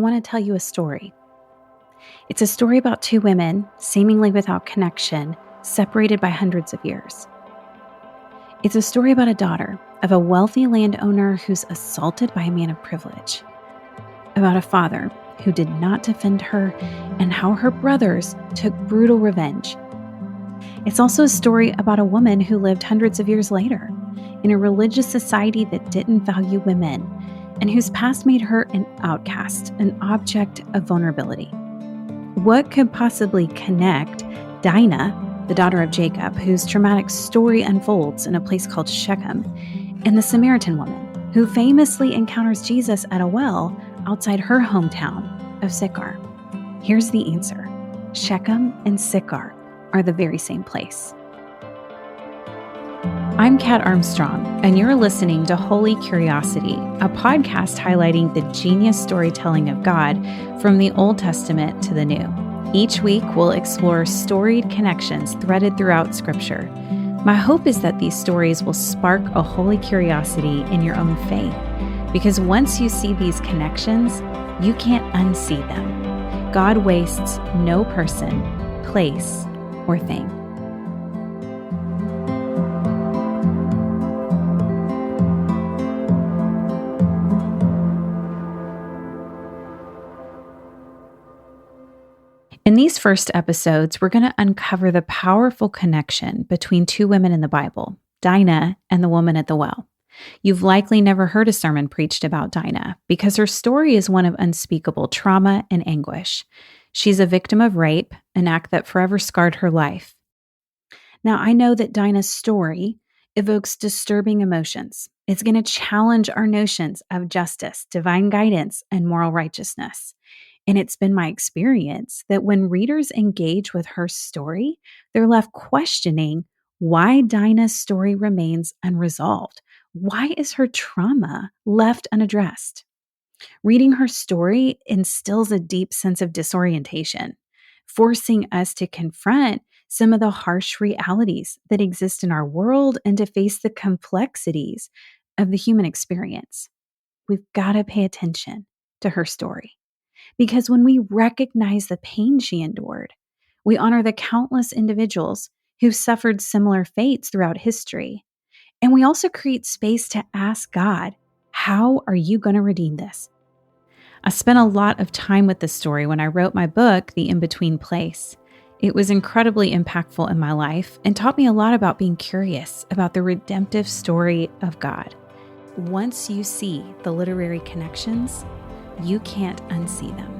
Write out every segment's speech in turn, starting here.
want to tell you a story. It's a story about two women, seemingly without connection, separated by hundreds of years. It's a story about a daughter of a wealthy landowner who's assaulted by a man of privilege, about a father who did not defend her, and how her brothers took brutal revenge. It's also a story about a woman who lived hundreds of years later in a religious society that didn't value women and whose past made her an outcast, an object of vulnerability. What could possibly connect Dinah, the daughter of Jacob, whose traumatic story unfolds in a place called Shechem, and the Samaritan woman, who famously encounters Jesus at a well outside her hometown of Sychar? Here's the answer. Shechem and Sychar are the very same place. I'm Kat Armstrong, and you're listening to Holy Curiosity, a podcast highlighting the genius storytelling of God from the Old Testament to the New. Each week, we'll explore storied connections threaded throughout Scripture. My hope is that these stories will spark a holy curiosity in your own faith, because once you see these connections, you can't unsee them. God wastes no person, place, or thing. In these first episodes, we're going to uncover the powerful connection between two women in the Bible, Dinah and the woman at the well. You've likely never heard a sermon preached about Dinah because her story is one of unspeakable trauma and anguish. She's a victim of rape, an act that forever scarred her life. Now, I know that Dinah's story evokes disturbing emotions. It's going to challenge our notions of justice, divine guidance, and moral righteousness. And it's been my experience that when readers engage with her story, they're left questioning why Dinah's story remains unresolved. Why is her trauma left unaddressed? Reading her story instills a deep sense of disorientation, forcing us to confront some of the harsh realities that exist in our world and to face the complexities of the human experience. We've got to pay attention to her story. Because when we recognize the pain she endured, we honor the countless individuals who've suffered similar fates throughout history. And we also create space to ask God, how are you going to redeem this? I spent a lot of time with this story when I wrote my book, The In-Between Place. It was incredibly impactful in my life and taught me a lot about being curious about the redemptive story of God. Once you see the literary connections, you can't unsee them.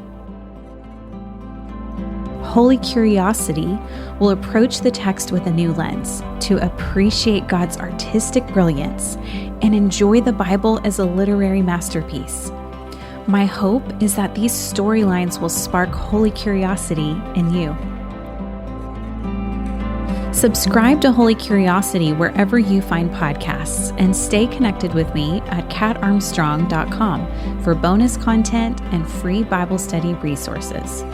Holy Curiosity will approach the text with a new lens to appreciate God's artistic brilliance and enjoy the Bible as a literary masterpiece. My hope is that these storylines will spark holy curiosity in you. Subscribe to Holy Curiosity wherever you find podcasts and stay connected with me at katarmstrong.com for bonus content and free Bible study resources.